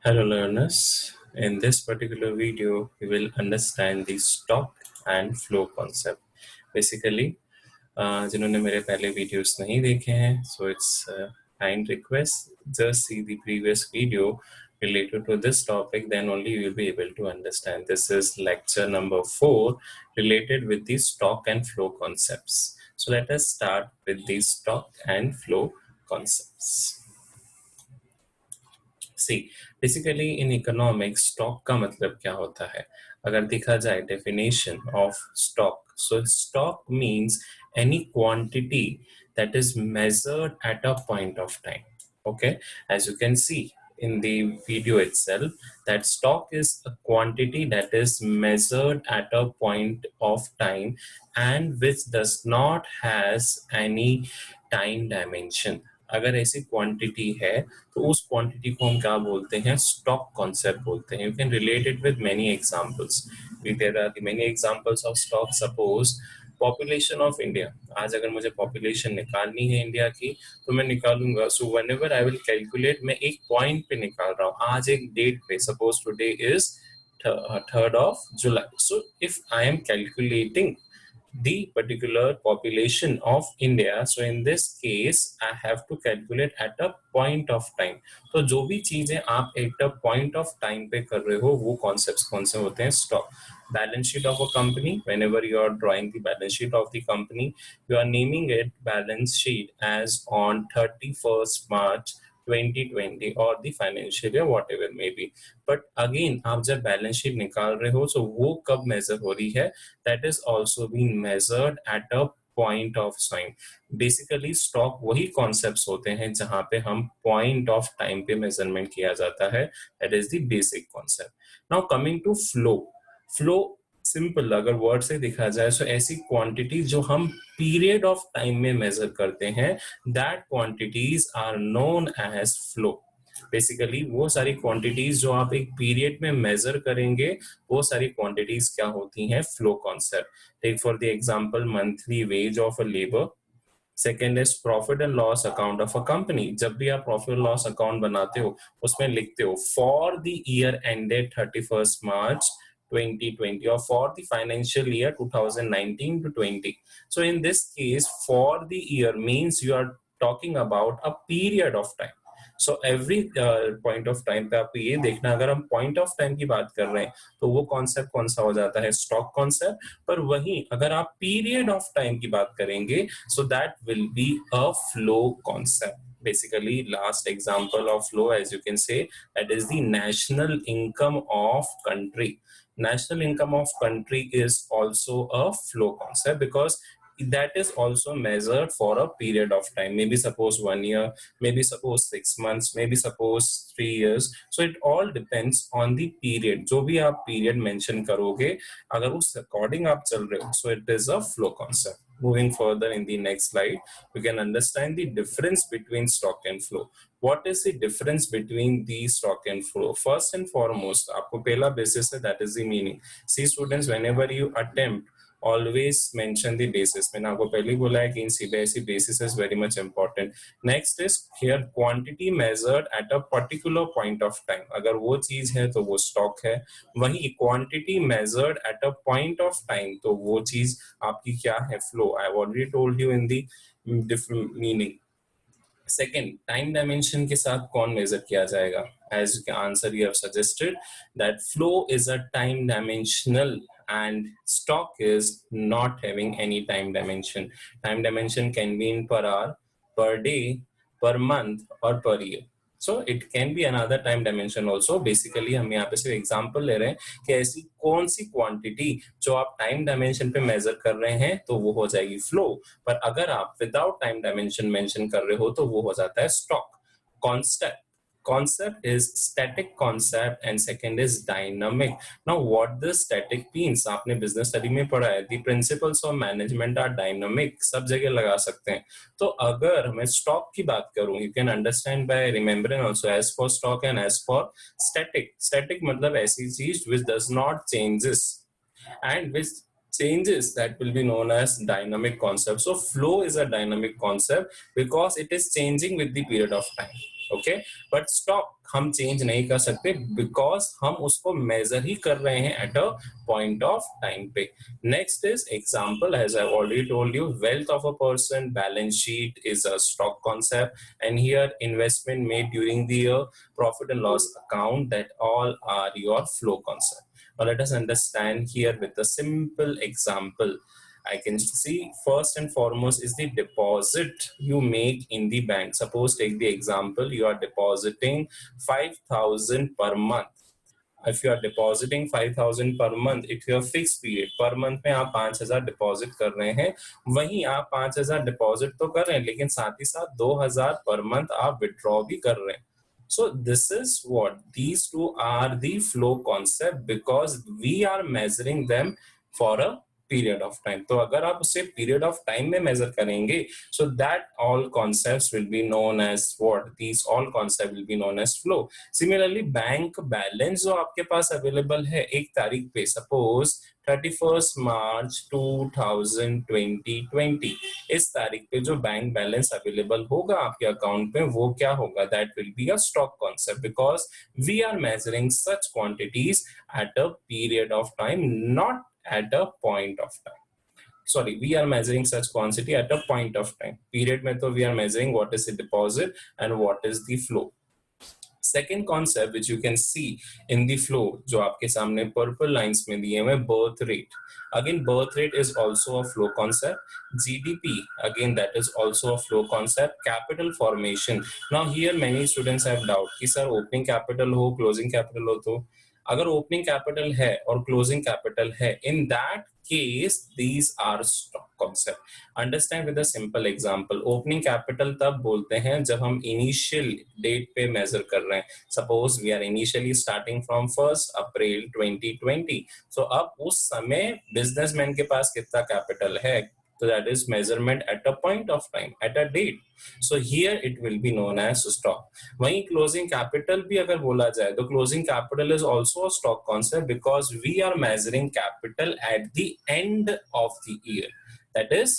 Hello learners, in this particular video we will understand the stock and flow concept. Basically जिन्होंने मेरे पहले videos नहीं देखे हैं, so it's a kind request, just see the previous video related to this topic, then only you will be able to understand. This is lecture number 4 related with the stock and flow concepts. So let us start with the stock and flow concepts. See basically in economics stock का मतलब क्या होता है? अगर देखा जाए definition of stock, so stock means any quantity that is measured at a point of time. Okay, as you can see in the video itself, that stock is a quantity that is measured at a point of time and which does not has any time dimension. अगर ऐसी quantity है तो उस quantity को हम क्या बोलते हैं? स्टॉक कॉन्सेप्ट बोलते हैं. You can relate it with many examples. There are many examples of stock. Suppose population of India. आज अगर मुझे पॉपुलेशन निकालनी है इंडिया की तो मैं निकालूंगा. So whenever I will calculate, मैं एक पॉइंट पे निकाल रहा हूँ, आज एक डेट पे. Suppose today is 3rd of July. So if I am calculating the particular population of India, so in this case I have to calculate at a point of time. तो जो भी चीजें आप at a point of time पे कर रहे हो वो concepts कौन से होते हैं? Stock. Balance sheet of a company, whenever you are drawing the balance sheet of the company, you are naming it balance sheet as on 31st March 2020 or the financial year whatever may be. But again आप जब balance sheet निकाल रहे हो, so वो कब major हो रही है? That is also being measured at a point of time. Basically stock वही कॉन्सेप्ट्स होते हैं जहां पे हम पॉइंट ऑफ टाइम पे मेजरमेंट किया जाता है. That is the basic concept. Now coming to flow. Flow simple अगर वर्ड से देखा जाए तो ऐसी क्वांटिटी जो हम पीरियड ऑफ टाइम में मेजर करते हैं, that quantities are known as flow. Basically वो सारी क्वांटिटीज जो आप एक पीरियड में मेजर करेंगे वो सारी क्वांटिटीज क्या होती हैं? Flow concept. Take for the example monthly wage of a labour. Second is profit and loss account of a company. जब भी आप प्रॉफिट लॉस अकाउंट बनाते हो उसमें लिखते हो for the year ended 31st March 2020 or for the financial year 2019 to 20. So in this case for the year means you are talking about a period of time. So every point of time पे आपको ये देखना, अगर हम point of time की बात कर रहे हैं तो वो concept कौन सा हो जाता है? stock concept. पर वहीं अगर आप period of time की बात करेंगे so that will be a flow concept. Basically last example of flow, as you can say, that is the national income of country. National income of country is also a flow concept because that is also measured for a period of time. Maybe suppose 1 year, maybe suppose 6 months, maybe suppose 3 years. So it all depends on the period. जो भी आप period mention करोगे, अगर उस according आप चल रहे हो, so it is a flow concept. Moving further in the next slide, we can understand the difference between stock and flow. What is the difference between the stock and flow? First and foremost, आपको पहला basis है, that is the meaning. See students, whenever you attempt, always mention the basis. मैंने आपको पहले ही बोला है कि इन CBSE basis is very much important. Next is here quantity measured at a particular point of time. अगर वो चीज है तो वो stock है. वही quantity measured at a point of time तो वो चीज आपकी क्या है? Flow. I have already told you in the different meaning. Second, time dimension के साथ कौन मेजर किया जाएगा? As answer you have suggested that flow is a time dimensional and stock is not having any time dimension. Time dimension can be in per hour, per day, per month or per year. So it can be another time dimension also. Basically हम यहाँ पे सिर्फ example ले रहे हैं कि ऐसी कौन सी क्वांटिटी जो आप टाइम डायमेंशन पे मेजर कर रहे हैं तो वो हो जाएगी फ्लो. पर अगर आप विदाउट टाइम डायमेंशन मेंशन कर रहे हो तो वो हो जाता है stock. Concept. Concept is static concept and second is dynamic. Now what the static means, आपने business study में पढ़ा है, the principles of management are dynamic. सब जगह लगा सकते हैं. तो अगर मैं stock की बात करूं, you can understand by remembering also as for stock and as for static. Static मतलब ऐसी चीज which does not changes and which changes, that will be known as dynamic concept. So flow is a dynamic concept because it is changing with the period of time. Okay, but stock हम change नहीं कर सकते because हम उसको major ही कर रहे हैं at a point of time पे. Next is example, as I've already told you, wealth of a person, balance sheet is a stock concept, and here investment made during the year, profit and loss account, that all are your flow concept. Now let us understand here with a simple example. I can see first and foremost is the deposit you make in the bank. Suppose take the example, you are depositing 5,000 per month. If you are depositing 5,000 per month, if you are fixed period per month में आप 5,000 deposit कर रहे हैं, वहीं आप 5,000 deposit तो कर रहे हैं लेकिन साथ ही साथ 2,000 पर मंथ आप विड्रॉ भी कर रहे हैं. So this is what these two are the flow concept because we are measuring them for a period of time. तो अगर आप उसे period of time में measure करेंगे, so that all concepts will be known as what? These all concepts will be known as flow. Similarly, bank balance जो आपके पास available है एक तारीख पे, सपोज 31 मार्च 2020, इस तारीख पे जो बैंक बैलेंस अवेलेबल होगा आपके अकाउंट में वो क्या होगा? That will be a stock concept because we are measuring such quantities at a period of time, not at a point of time. Sorry, we are measuring such quantity at a point of time. Period में तो we are measuring what is the deposit and what is the flow. Second concept which you can see in the flow जो आपके सामने purple lines में दिए हुए, birth rate. Again, birth rate is also a flow concept. GDP, again that is also a flow concept. Capital formation. Now here many students have doubt कि sir opening capital हो closing capital हो, तो अगर opening capital है और closing capital है, in that case these are stock concept. Understand with a simple example. Opening capital तब बोलते हैं जब हम इनिशियल डेट पे मेजर कर रहे हैं. Suppose we are initially starting from 1 April 2020. So अब उस समय बिजनेसमैन के पास कितना कैपिटल है, so that is measurement at a point of time, at a date. So here it will be known as stock. वहीं closing capital भी अगर बोला जाए तो closing capital is also a stock concept because we are measuring capital at the end of the year, that is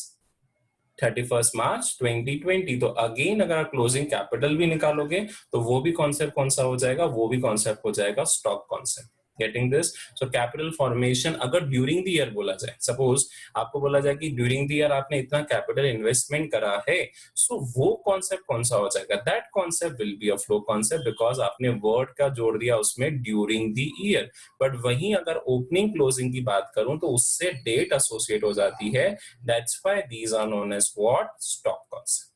31 मार्च 2020. तो again अगर आप closing capital भी निकालोगे तो वो भी कॉन्सेप्ट कौन सा हो जाएगा? वो भी कॉन्सेप्ट हो जाएगा stock concept. Getting this? So capital formation अगर ड्यूरिंग द ईयर बोला जाए, सपोज आपको बोला जाए कि ड्यूरिंग द ईयर आपने इतना कैपिटल इन्वेस्टमेंट करा है, सो वो कॉन्सेप्ट कौन सा हो जाएगा? That concept will be a flow concept because आपने वर्ड का जोड़ दिया उसमें ड्यूरिंग द ईयर. बट वहीं अगर ओपनिंग क्लोजिंग की बात करूं तो उससे डेट एसोसिएट हो जाती है. That's why these are known as what? Stock concept.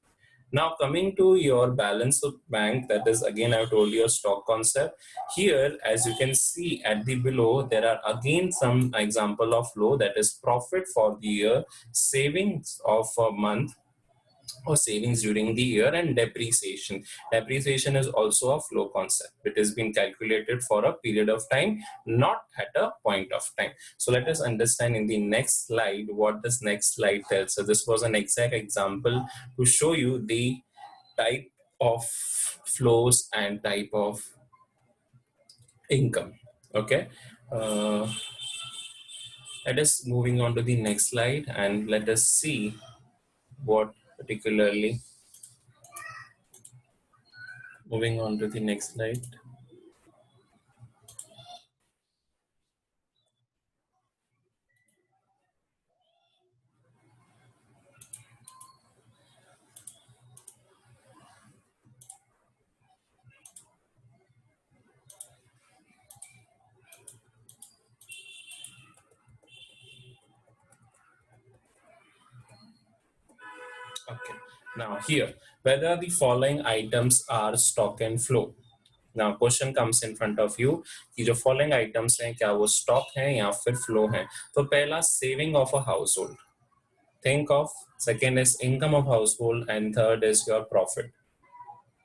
Now coming to your balance of bank, that is again I have told you a stock concept. Here as you can see at the below there are again some example of flow, that is profit for the year, savings of a month or savings during the year, and depreciation. Depreciation is also a flow concept. It has been calculated for a period of time, not at a point of time. So let us understand in the next slide what this next slide tells. So this was an exact example to show you the type of flows and type of income. Okay. Let us moving on to the next slide and let us see what particularly. Moving on to the next slide. Okay. Now here, whether the following items are stock and flow. Now question comes in front of you कि जो following items हैं क्या वो stock हैं या फिर flow हैं. तो पहला saving of a household. Think of. Second is income of household and third is your profit.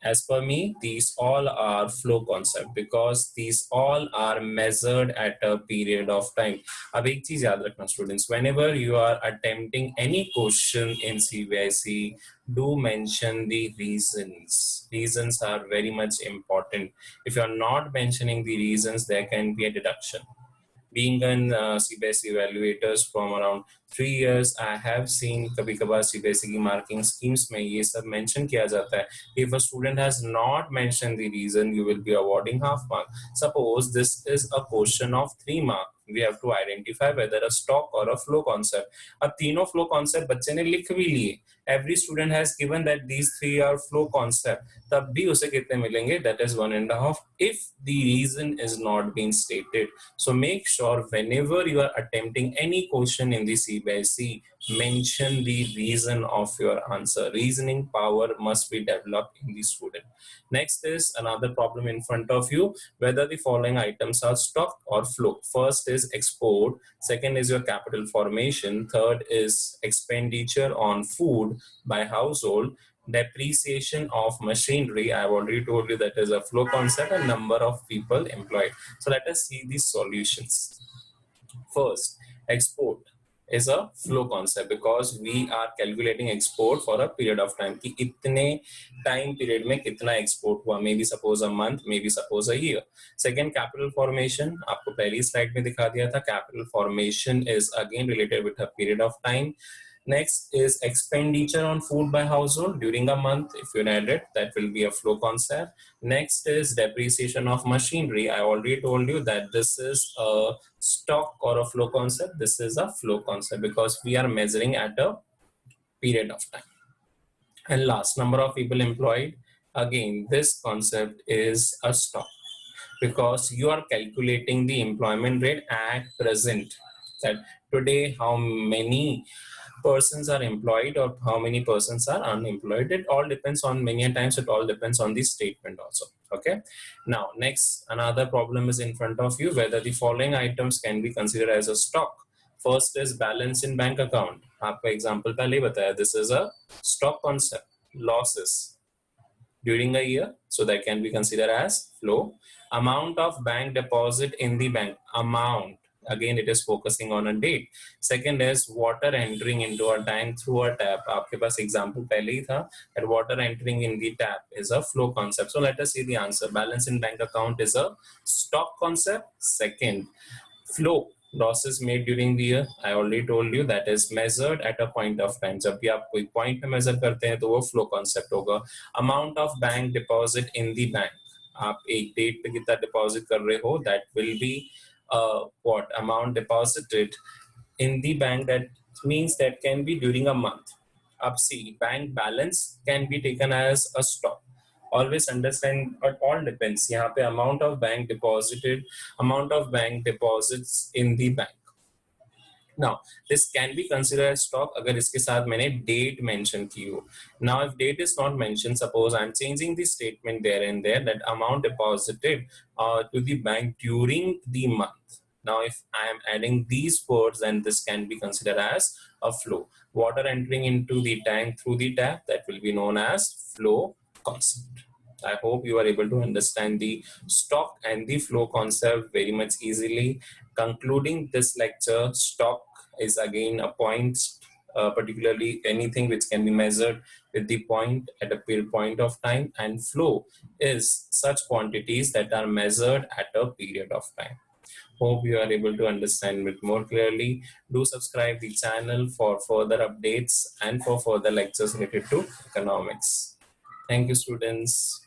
As per me, these all are flow concept because these all are measured at a period of time. अब एक चीज याद रखना students, whenever you are attempting any question in CBIC, do mention the reasons. Reasons are very much important. If you are not mentioning the reasons, there can be a deduction. Being an CBSE evaluators from around 3 years, I have seen कभी कभार CBSE की marking schemes में ये सब mention किया जाता है. If a student has not mentioned the reason, you will be awarding half mark. Suppose this is a question of 3 mark. We have to identify whether a stock or a flow concept. अब तीनों flow concept बच्चे ने लिख भी लिए. Every student has given that these three are flow concept. तब भी उसे कितने मिलेंगे? That is 1.5 if the reason is not being stated. So make sure whenever you are attempting any question in the CBSE, mention the reason of your answer. Reasoning power must be developed in the student. Next is another problem in front of you, whether the following items are stock or flow. First is export, second is your capital formation, third is expenditure on food by household, depreciation of machinery. I've already told you that is a flow concept, and number of people employed. So let us see the solutions. First, export is a flow concept because we are calculating export for a period of time कि इतने time period में कितना export हुआ, maybe suppose a month, maybe suppose a year. Second, capital formation, आपको पहली slide में दिखा दिया था. Capital formation is again related with a period of time. Next is expenditure on food by household during a month. If you add it, that will be a flow concept. Next is depreciation of machinery. I already told you that this is a stock or a flow concept. This is a flow concept because we are measuring at a period of time. And last, number of people employed. Again, this concept is a stock because you are calculating the employment rate at present. That today, how many persons are employed or how many persons are unemployed. It all depends on, many times it all depends on the statement also. Okay. Now, next, another problem is in front of you, whether the following items can be considered as a stock. First is balance in bank account. आपको example पहले ही बताया, this is a stock concept. Losses during a year, so that can be considered as flow. Amount of bank deposit in the bank, amount, again it is focusing on a date. Second is water entering into a tank through a tap. आपके पास example पहले ही था, that water entering in the tap is a flow concept. So let us see the answer. Balance in bank account is a stock concept. Second, flow, losses made during the year, I already told you that is measured at a point of time. जब भी आप कोई point पे measure करते हैं तो वो flow concept होगा. Amount of bank deposit in the bank, आप एक date पे कितना deposit कर रहे हो, that will be what amount deposited in the bank. That means that can be during a month. Up see, bank balance can be taken as a stock. Always understand, it all depends. यहाँ पे amount of bank deposited, amount of bank deposits in the bank. Now, this can be considered as stock अगर इसके साथ मैंने date mention की हो. Now, if date is not mentioned, suppose I'm changing the statement there and there that amount deposited to the bank during the month. Now, if I am adding these words, then this can be considered as a flow. Water entering into the tank through the tap, that will be known as flow concept. I hope you are able to understand the stock and the flow concept very much easily. Concluding this lecture, stock is again a point, particularly anything which can be measured with the point at a point of time, and flow is such quantities that are measured at a period of time. Hope you are able to understand it more clearly. Do subscribe the channel for further updates and for further lectures related to economics. Thank you, students.